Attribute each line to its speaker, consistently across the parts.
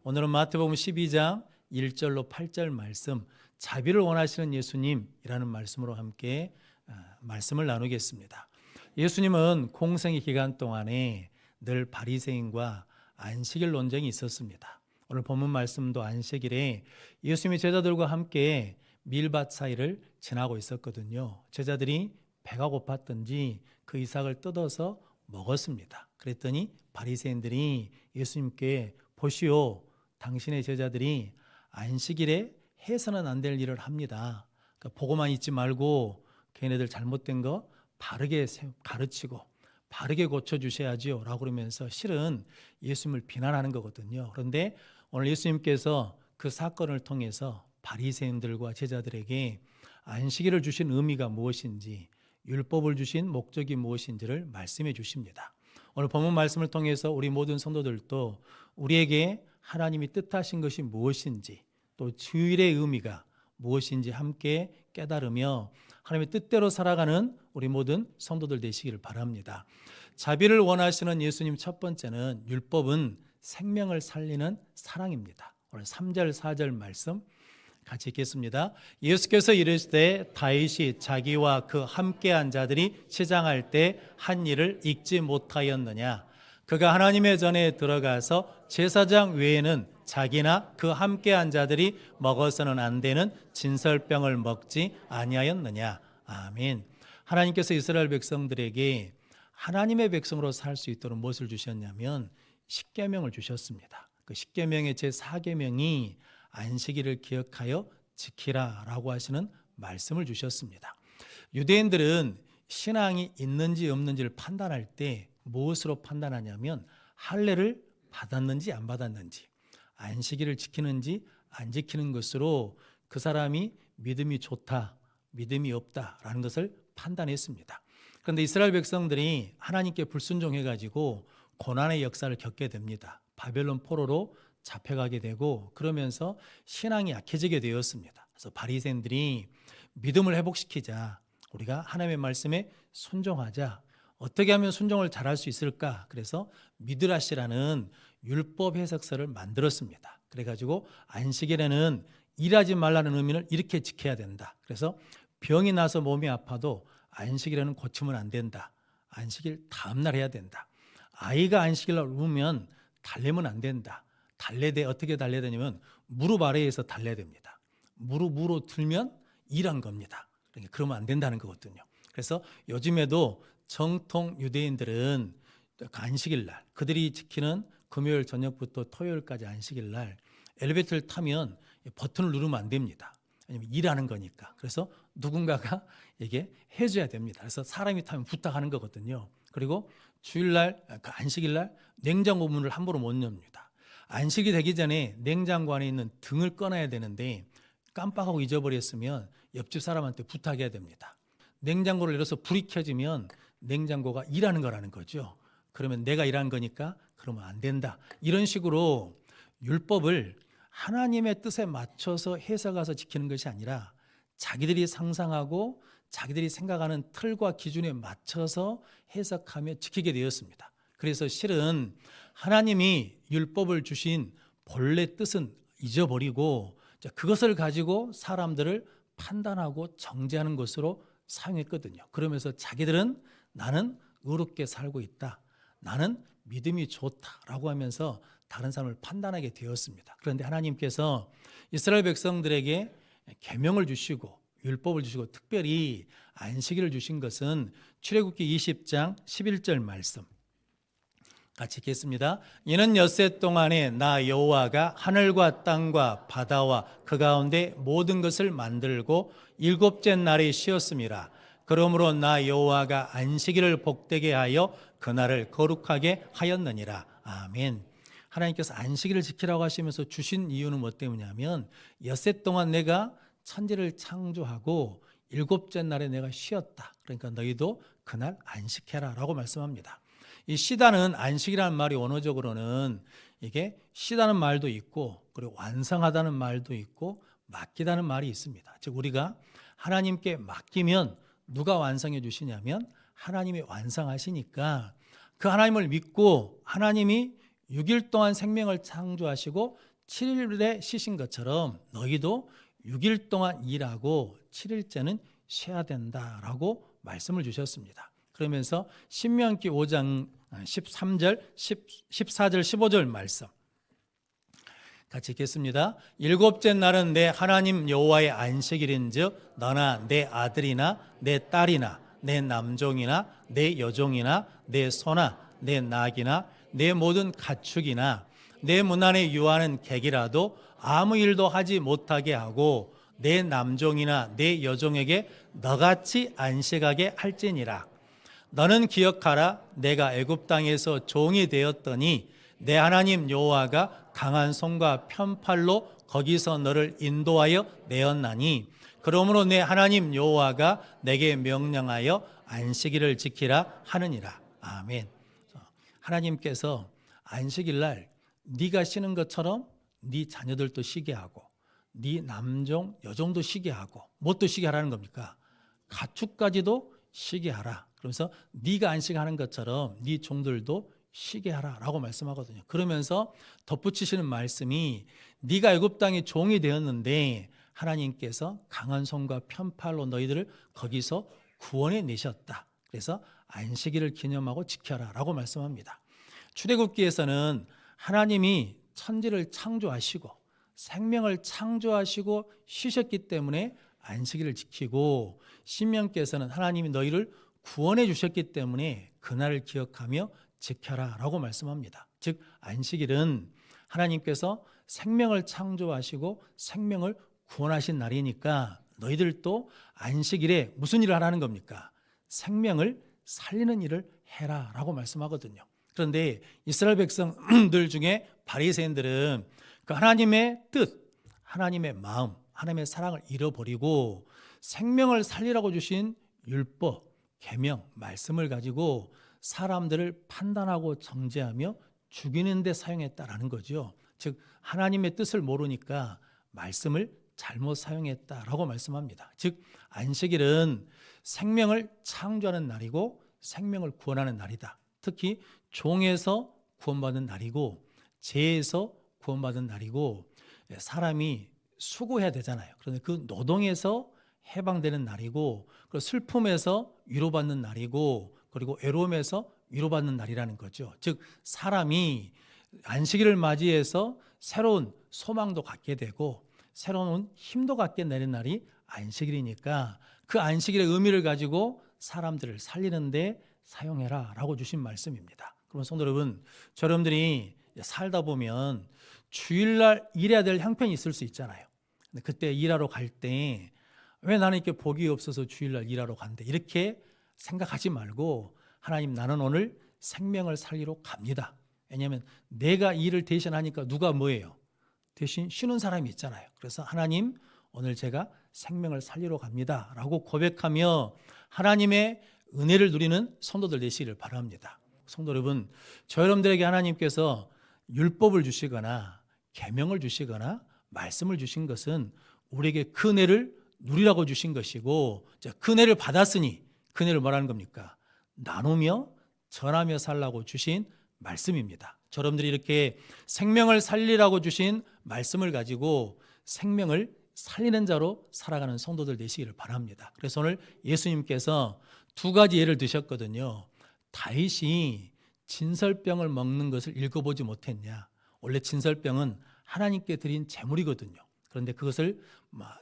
Speaker 1: 오늘은 마태복음 12장 1절로 8절 말씀, 자비를 원하시는 예수님이라는 말씀으로 함께 말씀을 나누겠습니다. 예수님은 공생의 기간 동안에 늘 바리새인과 안식일 논쟁이 있었습니다. 오늘 본문 말씀도 안식일에 예수님이 제자들과 함께 밀밭 사이를 지나고 있었거든요. 제자들이 배가 고팠던지 그 이삭을 뜯어서 먹었습니다. 그랬더니 바리새인들이 예수님께 보시오, 당신의 제자들이 안식일에 해서는 안 될 일을 합니다. 그러니까 보고만 있지 말고 걔네들 잘못된 거 바르게 가르치고 바르게 고쳐주셔야지요 라고 그러면서 실은 예수님을 비난하는 거거든요. 그런데 오늘 예수님께서 그 사건을 통해서 바리새인들과 제자들에게 안식일을 주신 의미가 무엇인지, 율법을 주신 목적이 무엇인지를 말씀해 주십니다. 오늘 본문 말씀을 통해서 우리 모든 성도들도 우리에게 하나님이 뜻하신 것이 무엇인지, 또 주일의 의미가 무엇인지 함께 깨달으며 하나님의 뜻대로 살아가는 우리 모든 성도들 되시기를 바랍니다. 자비를 원하시는 예수님 첫 번째는 율법은 생명을 살리는 사랑입니다. 오늘 3절 4절 말씀 같이 읽겠습니다. 예수께서 이르시되 다윗이 자기와 그 함께한 자들이 시장할 때 한 일을 읽지 못하였느냐. 그가 하나님의 전에 들어가서 제사장 외에는 자기나 그 함께한 자들이 먹어서는 안 되는 진설병을 먹지 아니하였느냐. 아멘. 하나님께서 이스라엘 백성들에게 하나님의 백성으로 살 수 있도록 무엇을 주셨냐면 십계명을 주셨습니다. 그 십계명의 제4계명이 안식일을 기억하여 지키라 라고 하시는 말씀을 주셨습니다. 유대인들은 신앙이 있는지 없는지를 판단할 때 무엇으로 판단하냐면 할례를 받았는지 안 받았는지, 안식일을 지키는지 안 지키는 것으로 그 사람이 믿음이 좋다, 믿음이 없다라는 것을 판단했습니다. 그런데 이스라엘 백성들이 하나님께 불순종해가지고 고난의 역사를 겪게 됩니다. 바벨론 포로로 잡혀가게 되고 그러면서 신앙이 약해지게 되었습니다. 그래서 바리새인들이 믿음을 회복시키자, 우리가 하나님의 말씀에 순종하자, 어떻게 하면 순종을 잘할 수 있을까? 그래서 미드라시라는 율법 해석서를 만들었습니다. 그래가지고 안식일에는 일하지 말라는 의미를 이렇게 지켜야 된다. 그래서 병이 나서 몸이 아파도 안식일에는 고치면 안 된다. 안식일 다음날 해야 된다. 아이가 안식일날 울면 달래면 안 된다. 달래대 어떻게 달래야 되냐면 무릎 아래에서 달래야 됩니다. 무릎 위로 들면 일한 겁니다. 그러니까 그러면 안 된다는 거거든요. 그래서 요즘에도 정통 유대인들은 안식일 날, 그들이 지키는 금요일 저녁부터 토요일까지 안식일 날 엘리베이터를 타면 버튼을 누르면 안 됩니다. 왜냐하면 일하는 거니까. 그래서 누군가가 이게 해줘야 됩니다. 그래서 사람이 타면 부탁하는 거거든요. 그리고 주일날, 그 안식일 날 냉장고 문을 함부로 못 엽니다. 안식이 되기 전에 냉장고 안에 있는 등을 꺼놔야 되는데 깜빡하고 잊어버렸으면 옆집 사람한테 부탁해야 됩니다. 냉장고를 열어서 불이 켜지면 냉장고가 일하는 거라는 거죠. 그러면 내가 일한 거니까 그러면 안 된다. 이런 식으로 율법을 하나님의 뜻에 맞춰서 해석해서 지키는 것이 아니라 자기들이 상상하고 자기들이 생각하는 틀과 기준에 맞춰서 해석하며 지키게 되었습니다. 그래서 실은 하나님이 율법을 주신 본래 뜻은 잊어버리고 그것을 가지고 사람들을 판단하고 정죄하는 것으로 사용했거든요. 그러면서 자기들은 나는 의롭게 살고 있다, 나는 믿음이 좋다라고 하면서 다른 사람을 판단하게 되었습니다. 그런데 하나님께서 이스라엘 백성들에게 계명을 주시고 율법을 주시고 특별히 안식일을 주신 것은 출애굽기 20장 11절 말씀 같이 읽겠습니다. 이는 엿새 동안에 나 여호와가 하늘과 땅과 바다와 그 가운데 모든 것을 만들고 일곱째 날에 쉬었음이라. 그러므로 나 여호와가 안식일을 복되게 하여 그날을 거룩하게 하였느니라. 아멘. 하나님께서 안식일을 지키라고 하시면서 주신 이유는 뭐 때문이냐면 엿새 동안 내가 천지를 창조하고 일곱째 날에 내가 쉬었다. 그러니까 너희도 그날 안식해라 라고 말씀합니다. 이 쉬다는, 안식이라는 말이 원어적으로는 이게 쉬다는 말도 있고 그리고 완성하다는 말도 있고 맡기다는 말이 있습니다. 즉 우리가 하나님께 맡기면 누가 완성해 주시냐면 하나님이 완성하시니까 그 하나님을 믿고 하나님이 6일 동안 생명을 창조하시고 7일에 쉬신 것처럼 너희도 6일 동안 일하고 7일째는 쉬어야 된다라고 말씀을 주셨습니다. 그러면서 신명기 5장 13절, 14절, 15절 말씀 같이 읽겠습니다. 일곱째 날은 내 하나님 여호와의 안식일인즉 너나 내 아들이나 내 딸이나 내 남종이나 내 여종이나 내 소나 내 낙이나 내 모든 가축이나 내 문 안에 유하는 객이라도 아무 일도 하지 못하게 하고 내 남종이나 내 여종에게 너같이 안식하게 할지니라. 너는 기억하라. 내가 애굽 땅에서 종이 되었더니 내 하나님 여호와가 강한 손과 편팔로 거기서 너를 인도하여 내었나니 그러므로 내 하나님 여호와가 내게 명령하여 안식일을 지키라 하느니라. 아멘. 하나님께서 안식일 날 네가 쉬는 것처럼 네 자녀들도 쉬게 하고 네 남종 여종도 쉬게 하고 뭣도 쉬게 하라는 겁니까? 가축까지도 쉬게 하라. 그러면서 네가 안식하는 것처럼 네 종들도 쉬게 하라라고 말씀하거든요. 그러면서 덧붙이시는 말씀이 네가 애굽 땅의 종이 되었는데 하나님께서 강한 손과 편팔로 너희들을 거기서 구원해 내셨다. 그래서 안식일을 기념하고 지켜라라고 말씀합니다. 출애굽기에서는 하나님이 천지를 창조하시고 생명을 창조하시고 쉬셨기 때문에 안식일을 지키고 신명기에서는 하나님이 너희를 구원해 주셨기 때문에 그날을 기억하며 지켜라라고 말씀합니다. 즉 안식일은 하나님께서 생명을 창조하시고 생명을 구원하신 날이니까 너희들도 안식일에 무슨 일을 하라는 겁니까? 생명을 살리는 일을 해라라고 말씀하거든요. 그런데 이스라엘 백성들 중에 바리새인들은 그 하나님의 뜻, 하나님의 마음, 하나님의 사랑을 잃어버리고 생명을 살리라고 주신 율법, 계명, 말씀을 가지고 사람들을 판단하고 정죄하며 죽이는 데 사용했다라는 거죠. 즉 하나님의 뜻을 모르니까 말씀을 잘못 사용했다라고 말씀합니다. 즉 안식일은 생명을 창조하는 날이고 생명을 구원하는 날이다. 특히 종에서 구원받은 날이고 죄에서 구원받은 날이고 사람이 수고해야 되잖아요. 그런데 그 노동에서 해방되는 날이고 그리고 슬픔에서 위로받는 날이고 그리고 외로움에서 위로받는 날이라는 거죠. 즉 사람이 안식일을 맞이해서 새로운 소망도 갖게 되고 새로운 힘도 갖게 되는 날이 안식일이니까 그 안식일의 의미를 가지고 사람들을 살리는데 사용해라 라고 주신 말씀입니다. 그럼 성도 여러분, 여러분들이 살다 보면 주일날 일해야 될 형편이 있을 수 있잖아요. 근데 그때 일하러 갈 때 왜 나는 이렇게 복이 없어서 주일날 일하러 간대 이렇게 생각하지 말고 하나님 나는 오늘 생명을 살리러 갑니다. 왜냐하면 내가 일을 대신하니까 누가 뭐예요? 대신 쉬는 사람이 있잖아요. 그래서 하나님 오늘 제가 생명을 살리러 갑니다 라고 고백하며 하나님의 은혜를 누리는 성도들 되시기를 바랍니다. 성도 여러분, 저 여러분들에게 하나님께서 율법을 주시거나 계명을 주시거나 말씀을 주신 것은 우리에게 그 은혜를 누리라고 주신 것이고 그 은혜를 받았으니 그 은혜를 뭐라는 겁니까? 나누며 전하며 살라고 주신 말씀입니다. 여러분들이 이렇게 생명을 살리라고 주신 말씀을 가지고 생명을 살리는 자로 살아가는 성도들 되시기를 바랍니다. 그래서 오늘 예수님께서 두 가지 예를 드셨거든요. 다윗이 진설병을 먹는 것을 읽어보지 못했냐? 원래 진설병은 하나님께 드린 제물이거든요. 그런데 그것을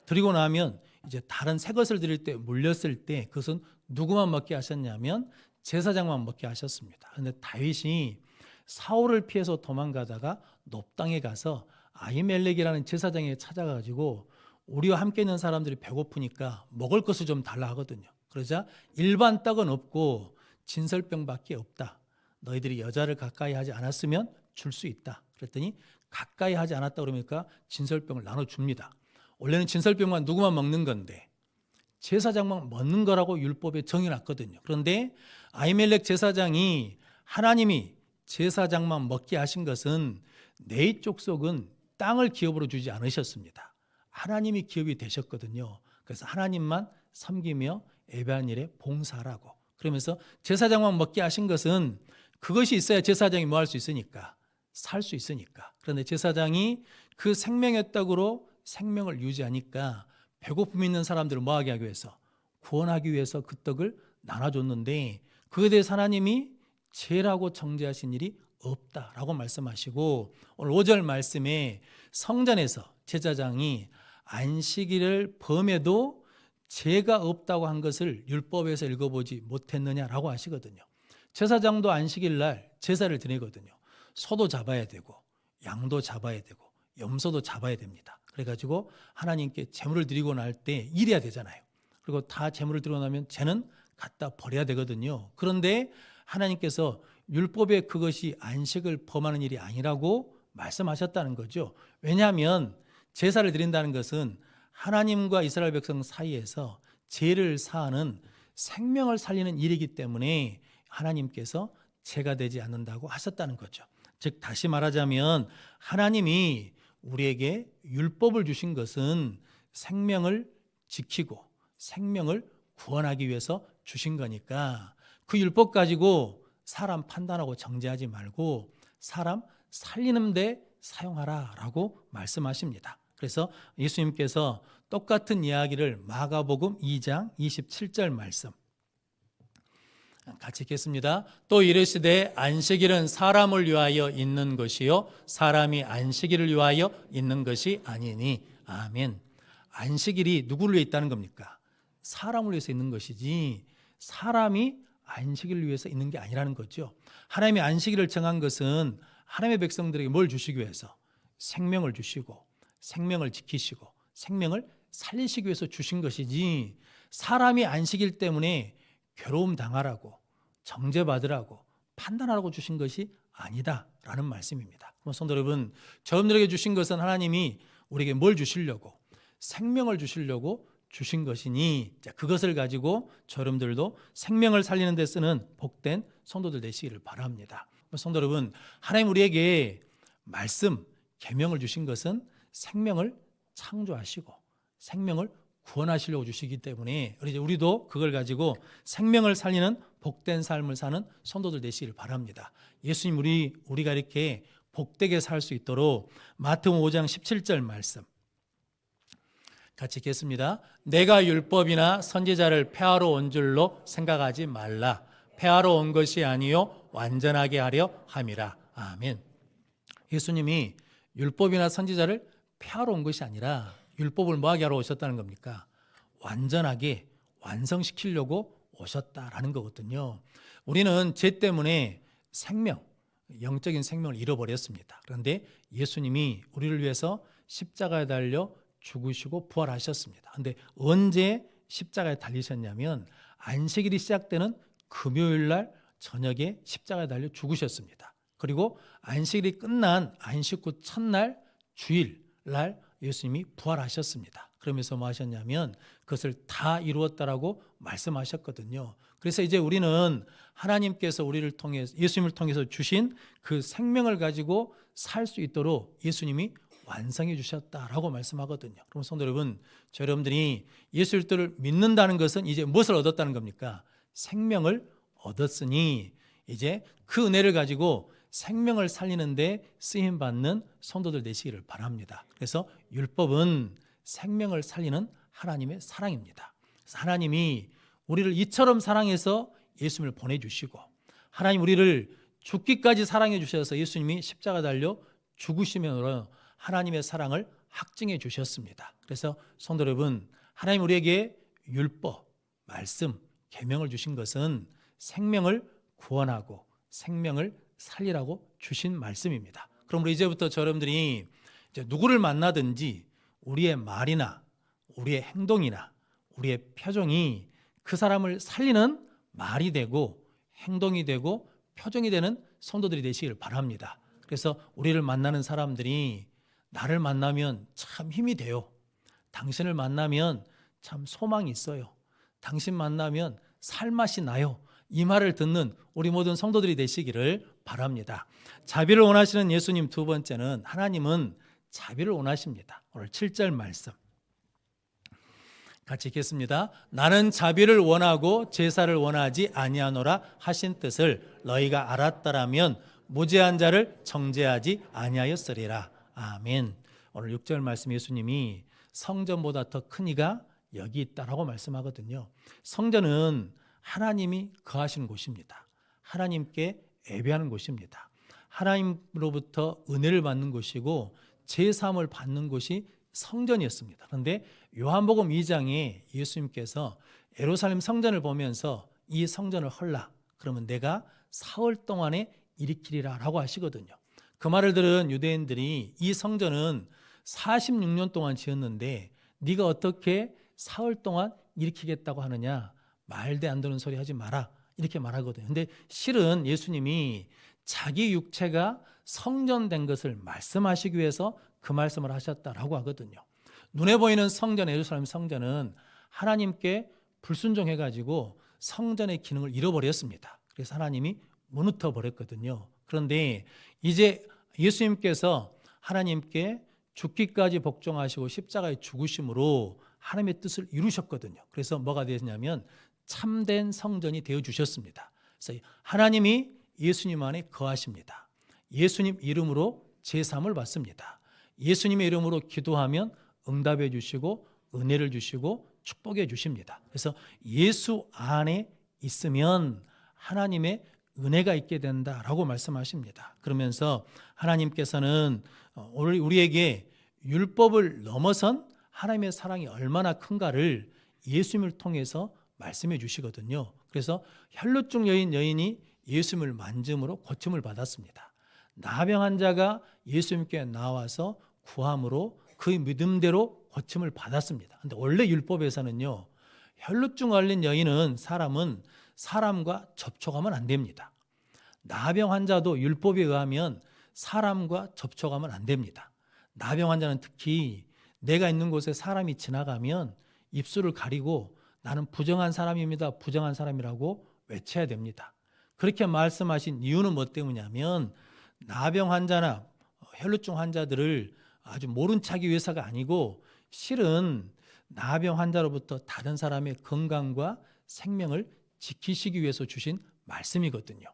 Speaker 1: 드리고 나면 이제 다른 새 것을 드릴 때 물렸을 때 그것은 누구만 먹게 하셨냐면 제사장만 먹게 하셨습니다. 그런데 다윗이 사울을 피해서 도망가다가 놉당에 가서 아히멜렉이라는 제사장에 찾아가지고 우리와 함께 있는 사람들이 배고프니까 먹을 것을 좀 달라 하거든요. 그러자 일반 떡은 없고 진설병밖에 없다. 너희들이 여자를 가까이 하지 않았으면 줄 수 있다. 그랬더니 가까이 하지 않았다 그러니까 진설병을 나눠줍니다. 원래는 진설병만 누구만 먹는 건데 제사장만 먹는 거라고 율법에 정해놨거든요. 그런데 아히멜렉 제사장이 하나님이 제사장만 먹게 하신 것은 내 족속은 땅을 기업으로 주지 않으셨습니다. 하나님이 기업이 되셨거든요. 그래서 하나님만 섬기며 예배하는 일에 봉사하라고. 그러면서 제사장만 먹게 하신 것은 그것이 있어야 제사장이 뭐 할 수 있으니까 살 수 있으니까. 그런데 제사장이 그 생명의 떡으로 생명을 유지하니까 배고픔 있는 사람들을 뭐하게 하기 위해서, 구원하기 위해서 그 떡을 나눠줬는데 그에 대해서 하나님이 죄라고 정죄하신 일이 없다라고 말씀하시고, 오늘 5절 말씀에 성전에서 제사장이 안식일을 범해도 죄가 없다고 한 것을 율법에서 읽어보지 못했느냐라고 하시거든요. 제사장도 안식일 날 제사를 드리거든요. 소도 잡아야 되고 양도 잡아야 되고 염소도 잡아야 됩니다. 그래가지고 하나님께 제물을 드리고 날 때 일해야 되잖아요. 그리고 다 제물을 드리고 나면 죄는 갖다 버려야 되거든요. 그런데 하나님께서 율법에 그것이 안식을 범하는 일이 아니라고 말씀하셨다는 거죠. 왜냐하면 제사를 드린다는 것은 하나님과 이스라엘 백성 사이에서 죄를 사하는 생명을 살리는 일이기 때문에 하나님께서 죄가 되지 않는다고 하셨다는 거죠. 즉 다시 말하자면 하나님이 우리에게 율법을 주신 것은 생명을 지키고 생명을 구원하기 위해서 주신 거니까 그 율법 가지고 사람 판단하고 정죄하지 말고 사람 살리는 데 사용하라라고 말씀하십니다. 그래서 예수님께서 똑같은 이야기를 마가복음 2장 27절 말씀 같이 읽겠습니다. 또 이르시되 안식일은 사람을 위하여 있는 것이요 사람이 안식일을 위하여 있는 것이 아니니. 아멘. 안식일이 누구를 위해 있다는 겁니까? 사람을 위해서 있는 것이지 사람이 안식일을 위해서 있는 게 아니라는 거죠. 하나님이 안식일을 정한 것은 하나님의 백성들에게 뭘 주시기 위해서? 생명을 주시고 생명을 지키시고 생명을 살리시기 위해서 주신 것이지 사람이 안식일 때문에 괴로움 당하라고 정죄받으라고 판단하라고 주신 것이 아니다라는 말씀입니다. 그럼 성도 여러분, 저분들에게 주신 것은 하나님이 우리에게 뭘 주시려고? 생명을 주시려고 주신 것이니 그것을 가지고 여러분들도 생명을 살리는 데 쓰는 복된 성도들 되시기를 바랍니다. 성도 여러분, 하나님 우리에게 말씀, 계명을 주신 것은 생명을 창조하시고 생명을 구원하시려고 주시기 때문에 우리도 그걸 가지고 생명을 살리는 복된 삶을 사는 성도들 되시기를 바랍니다. 예수님 우리가 이렇게 복되게 살 수 있도록 마태복음 5장 17절 말씀 같이 읽겠습니다. 내가 율법이나 선지자를 폐하러 온 줄로 생각하지 말라. 폐하러 온 것이 아니요 완전하게 하려 함이라. 아멘. 예수님이 율법이나 선지자를 폐하러 온 것이 아니라 율법을 뭐하게 하러 오셨다는 겁니까? 완전하게 완성시키려고 오셨다라는 거거든요. 우리는 죄 때문에 영적인 생명을 잃어버렸습니다. 그런데 예수님이 우리를 위해서 십자가에 달려 죽으시고 부활하셨습니다. 그런데 언제 십자가에 달리셨냐면 안식일이 시작되는 금요일 날 저녁에 십자가에 달려 죽으셨습니다. 그리고 안식일이 끝난 안식 후 첫날 주일 날 예수님이 부활하셨습니다. 그러면서 뭐 하셨냐면 그것을 다 이루었다라고 말씀하셨거든요. 그래서 이제 우리는 하나님께서 우리를 통해서 예수님을 통해서 주신 그 생명을 가지고 살 수 있도록 예수님이 완성해 주셨다라고 말씀하거든요. 그럼 성도 여러분, 여러분들이 예수 그리스도를 믿는다는 것은 이제 무엇을 얻었다는 겁니까? 생명을 얻었으니 이제 그 은혜를 가지고 생명을 살리는데 쓰임받는 성도들 되시기를 바랍니다. 그래서 율법은 생명을 살리는 하나님의 사랑입니다. 그래서 하나님이 우리를 이처럼 사랑해서 예수님을 보내주시고 하나님 우리를 죽기까지 사랑해 주셔서 예수님이 십자가 달려 죽으심으로 하나님의 사랑을 확증해 주셨습니다. 그래서 성도 여러분, 하나님 우리에게 율법, 말씀, 계명을 주신 것은 생명을 구원하고 생명을 살리라고 주신 말씀입니다. 그럼 우리 이제부터 여러분들이 이제 누구를 만나든지 우리의 말이나 우리의 행동이나 우리의 표정이 그 사람을 살리는 말이 되고 행동이 되고 표정이 되는 성도들이 되시기를 바랍니다. 그래서 우리를 만나는 사람들이 나를 만나면 참 힘이 돼요. 당신을 만나면 참 소망이 있어요. 당신 만나면 살맛이 나요. 이 말을 듣는 우리 모든 성도들이 되시기를 바랍니다. 자비를 원하시는 예수님 두 번째는 하나님은 자비를 원하십니다. 오늘 7절 말씀 같이 읽겠습니다. 나는 자비를 원하고 제사를 원하지 아니하노라 하신 뜻을 너희가 알았더라면 무죄한 자를 정죄하지 아니하였으리라. 아멘. 오늘 6절 말씀 예수님이 성전보다 더 큰 이가 여기 있다라고 말씀하거든요. 성전은 하나님이 거하시는 곳입니다. 하나님께 예배하는 곳입니다. 하나님으로부터 은혜를 받는 곳이고 제사함을 받는 곳이 성전이었습니다. 그런데 요한복음 2장에 예수님께서 예루살렘 성전을 보면서 이 성전을 헐라, 그러면 내가 사흘 동안에 일으키리라 라고 하시거든요. 그 말을 들은 유대인들이 이 성전은 46년 동안 지었는데 네가 어떻게 사흘 동안 일으키겠다고 하느냐, 말도 안 되는 소리 하지 마라, 이렇게 말하거든요. 근데 실은 예수님이 자기 육체가 성전된 것을 말씀하시기 위해서 그 말씀을 하셨다라고 하거든요. 눈에 보이는 성전, 예루살렘 성전은 하나님께 불순종해가지고 성전의 기능을 잃어버렸습니다. 그래서 하나님이 무너뜨려 버렸거든요. 그런데 이제 예수님께서 하나님께 죽기까지 복종하시고 십자가에 죽으심으로 하나님의 뜻을 이루셨거든요. 그래서 뭐가 되었냐면 참된 성전이 되어주셨습니다. 그래서 하나님이 예수님 안에 거하십니다. 예수님 이름으로 제사함을 받습니다. 예수님의 이름으로 기도하면 응답해 주시고 은혜를 주시고 축복해 주십니다. 그래서 예수 안에 있으면 하나님의 은혜가 있게 된다라고 말씀하십니다. 그러면서 하나님께서는 우리에게 율법을 넘어선 하나님의 사랑이 얼마나 큰가를 예수님을 통해서 말씀해 주시거든요. 그래서 혈루증 여인이 예수님을 만짐으로 고침을 받았습니다. 나병 환자가 예수님께 나와서 구함으로 그 믿음대로 고침을 받았습니다. 그런데 원래 율법에서는요, 혈루증 걸린 여인은 사람과 접촉하면 안 됩니다. 나병 환자도 율법에 의하면 사람과 접촉하면 안 됩니다. 나병 환자는 특히 내가 있는 곳에 사람이 지나가면 입술을 가리고 나는 부정한 사람입니다, 부정한 사람이라고 외쳐야 됩니다. 그렇게 말씀하신 이유는 뭐 때문이냐면 나병 환자나 혈루증 환자들을 아주 모른 척하기 위해서가 아니고 실은 나병 환자로부터 다른 사람의 건강과 생명을 지키시기 위해서 주신 말씀이거든요.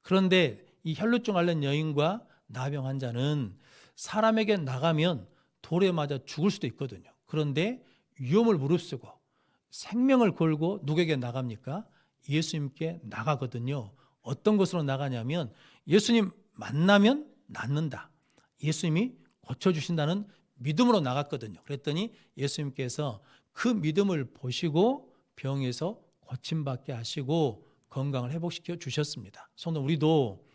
Speaker 1: 그런데 이 혈루증 앓는 여인과 나병 환자는 사람에게 나가면 돌에 맞아 죽을 수도 있거든요. 그런데 위험을 무릅쓰고 생명을 걸고 누구에게 나갑니까? 예수님께 나가거든요. 어떤 것으로 나가냐면 예수님 만나면 낫는다, 예수님이 고쳐주신다는 믿음으로 나갔거든요. 그랬더니 예수님께서 그 믿음을 보시고 병에서 고침받게 하시고 건강을 회복시켜 주셨습니다. 성도 우리도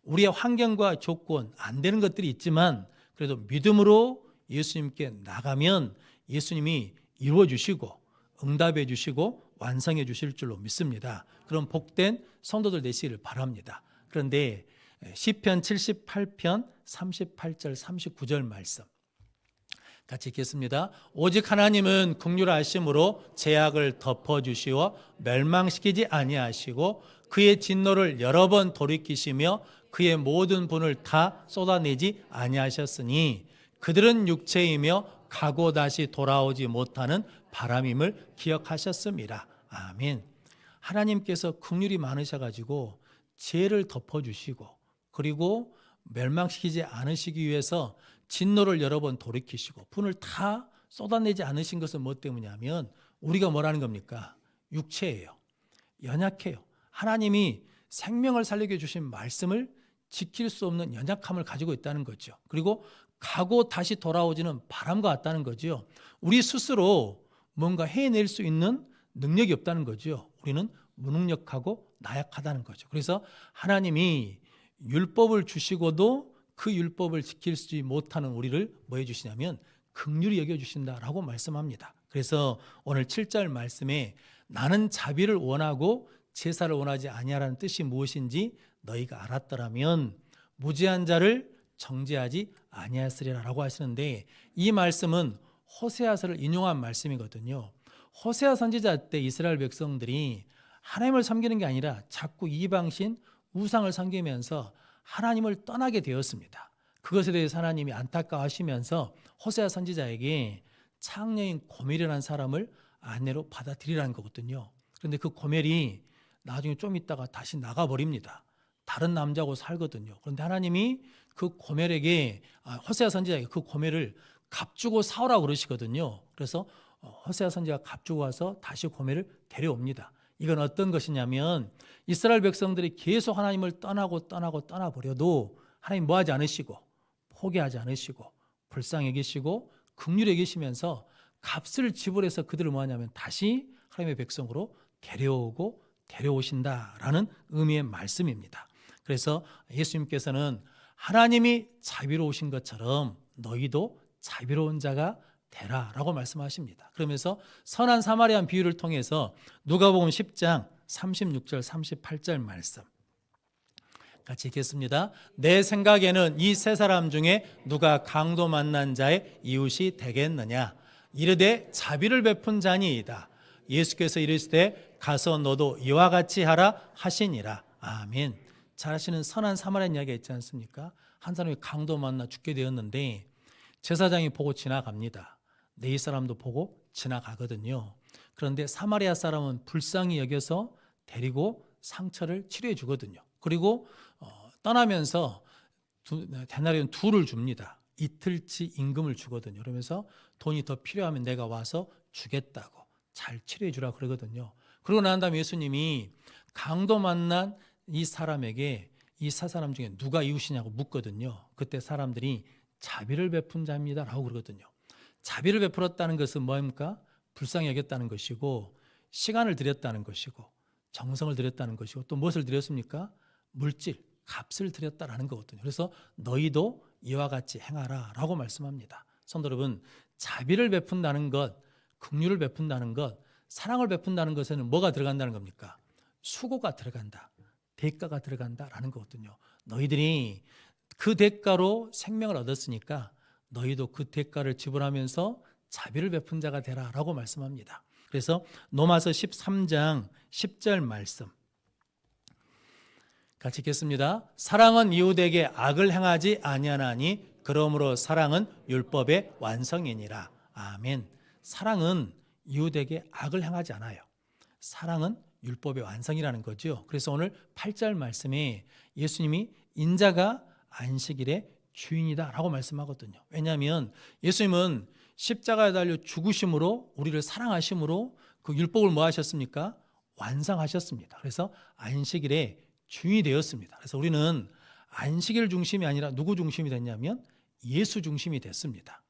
Speaker 1: 우리의 환경과 조건 안 되는 것들이 있지만 그래도 믿음으로 예수님께 나가면 예수님이 이루어 주시고 응답해 주시고 완성해 주실 줄로 믿습니다. 그런 복된 성도들 되시기를 바랍니다. 그런데 시편 78편 38절 39절 말씀 같이 읽겠습니다. 오직 하나님은 긍휼하심으로 죄악을 덮어주시어 멸망시키지 아니하시고 그의 진노를 여러 번 돌이키시며 그의 모든 분을 다 쏟아내지 아니하셨으니 그들은 육체이며 가고 다시 돌아오지 못하는 바람임을 기억하셨습니다. 아멘. 하나님께서 긍휼이 많으셔가지고 죄를 덮어주시고 그리고 멸망시키지 않으시기 위해서 진노를 여러 번 돌이키시고 분을 다 쏟아내지 않으신 것은 뭐 때문이냐면 우리가 뭐라는 겁니까? 육체예요. 연약해요. 하나님이 생명을 살리게 주신 말씀을 지킬 수 없는 연약함을 가지고 있다는 거죠. 그리고 가고 다시 돌아오지는 바람과 같다는 거죠. 우리 스스로 뭔가 해낼 수 있는 능력이 없다는 거죠. 우리는 무능력하고 나약하다는 거죠. 그래서 하나님이 율법을 주시고도 그 율법을 지킬 수 못하는 우리를 뭐 해주시냐면 긍휼히 여겨주신다라고 말씀합니다. 그래서 오늘 7절 말씀에 나는 자비를 원하고 제사를 원하지 아니하라는 뜻이 무엇인지 너희가 알았더라면 무죄한 자를 정죄하지 아니하였으리라라고 하시는데 이 말씀은 호세아서를 인용한 말씀이거든요. 호세아 선지자 때 이스라엘 백성들이 하나님을 섬기는 게 아니라 자꾸 이방신 우상을 섬기면서 하나님을 떠나게 되었습니다. 그것에 대해서 하나님이 안타까워하시면서 호세아 선지자에게 창녀인 고멜이라는 사람을 아내로 받아들이라는 거거든요. 그런데 그 고멜이 나중에 좀 있다가 다시 나가버립니다. 다른 남자하고 살거든요. 그런데 하나님이 그 고멜에게 호세아 선지자에게 그 고멜을 값주고 사오라고 그러시거든요. 그래서 호세아 선지자가 값주고 와서 다시 고멜을 데려옵니다. 이건 어떤 것이냐면 이스라엘 백성들이 계속 하나님을 떠나버려도 하나님 뭐하지 않으시고 포기하지 않으시고 불쌍히 여기시고 긍휼히 여기시면서 값을 지불해서 그들을 뭐하냐면 다시 하나님의 백성으로 데려오신다라는 의미의 말씀입니다. 그래서 예수님께서는 하나님이 자비로우신 것처럼 너희도 자비로운 자가 되라라고 말씀하십니다. 그러면서 선한 사마리안 비유를 통해서 누가복음 10장 36절 38절 말씀 같이 읽겠습니다. 내 생각에는 이 세 사람 중에 누가 강도 만난 자의 이웃이 되겠느냐? 이르되 자비를 베푼 자니이다. 예수께서 이르시되 가서 너도 이와 같이 하라 하시니라. 아멘. 잘 아시는 선한 사마리안 이야기가 있지 않습니까? 한 사람이 강도 만나 죽게 되었는데 제사장이 보고 지나갑니다. 네 사람도 보고 지나가거든요. 그런데 사마리아 사람은 불쌍히 여겨서 데리고 상처를 치료해 주거든요. 그리고 떠나면서 데나리온 2를 줍니다. 이틀치 임금을 주거든요. 그러면서 돈이 더 필요하면 내가 와서 주겠다고 잘 치료해 주라 그러거든요. 그러고 난 다음에 예수님이 강도 만난 이 사람에게 이 세 사람 중에 누가 이웃이냐고 묻거든요. 그때 사람들이 자비를 베푼 자입니다 라고 그러거든요. 자비를 베풀었다는 것은 뭐입니까? 불쌍히 여겼다는 것이고 시간을 들였다는 것이고 정성을 들였다는 것이고 또 무엇을 들였습니까? 물질, 값을 들였다라는 거거든요. 그래서 너희도 이와 같이 행하라 라고 말씀합니다. 성도 여러분, 자비를 베푼다는 것, 긍휼을 베푼다는 것, 사랑을 베푼다는 것에는 뭐가 들어간다는 겁니까? 수고가 들어간다, 대가가 들어간다라는 거거든요. 너희들이 그 대가로 생명을 얻었으니까 너희도 그 대가를 지불하면서 자비를 베푼 자가 되라 라고 말씀합니다. 그래서 로마서 13장 10절 말씀 같이 읽겠습니다. 사랑은 이웃에게 악을 행하지 아니하나니 그러므로 사랑은 율법의 완성이니라. 아멘. 사랑은 이웃에게 악을 행하지 않아요. 사랑은 율법의 완성이라는 거죠. 그래서 오늘 8절 말씀에 예수님이 인자가 안식일의 주인이다 라고 말씀하거든요. 왜냐하면 예수님은 십자가에 달려 죽으심으로 우리를 사랑하심으로 그 율법을 뭐 하셨습니까? 완성하셨습니다. 그래서 안식일의 주인이 되었습니다. 그래서 우리는 안식일 중심이 아니라 누구 중심이 됐냐면 예수 중심이 됐습니다.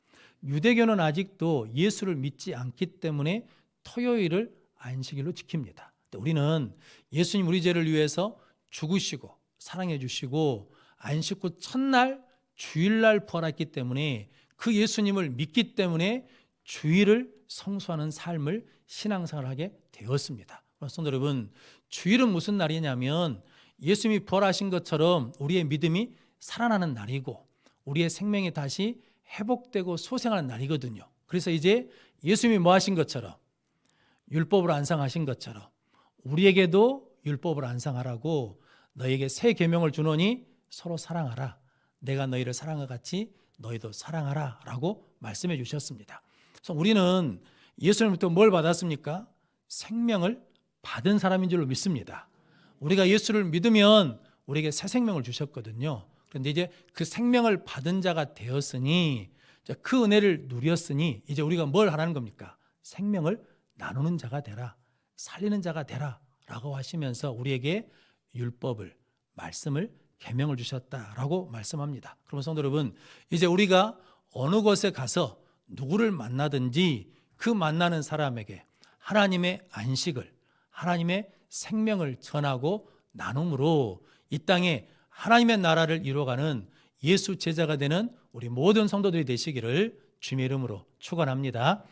Speaker 1: 유대교는 아직도 예수를 믿지 않기 때문에 토요일을 안식일로 지킵니다. 우리는 예수님 우리 죄를 위해서 죽으시고 사랑해 주시고 안식 후 첫날 주일날 부활했기 때문에 그 예수님을 믿기 때문에 주일을 성수하는 삶을 신앙생활을 하게 되었습니다. 성도 여러분, 주일은 무슨 날이냐면 예수님이 부활하신 것처럼 우리의 믿음이 살아나는 날이고 우리의 생명이 다시 회복되고 소생하는 날이거든요. 그래서 이제 예수님이 뭐 하신 것처럼 율법을 완성하신 것처럼 우리에게도 율법을 완성하라고 너에게 새 계명을 주노니 서로 사랑하라. 내가 너희를 사랑한 것 같이 너희도 사랑하라 라고 말씀해 주셨습니다. 그래서 우리는 예수님부터 뭘 받았습니까? 생명을 받은 사람인 줄로 믿습니다. 우리가 예수를 믿으면 우리에게 새 생명을 주셨거든요. 그런데 이제 그 생명을 받은 자가 되었으니 그 은혜를 누렸으니 이제 우리가 뭘 하라는 겁니까? 생명을 나누는 자가 되라, 살리는 자가 되라 라고 하시면서 우리에게 율법을, 말씀을, 계명을 주셨다라고 말씀합니다. 그러면 성도 여러분, 이제 우리가 어느 곳에 가서 누구를 만나든지 그 만나는 사람에게 하나님의 안식을, 하나님의 생명을 전하고 나눔으로 이 땅에 하나님의 나라를 이루어가는 예수 제자가 되는 우리 모든 성도들이 되시기를 주님의 이름으로 축원합니다.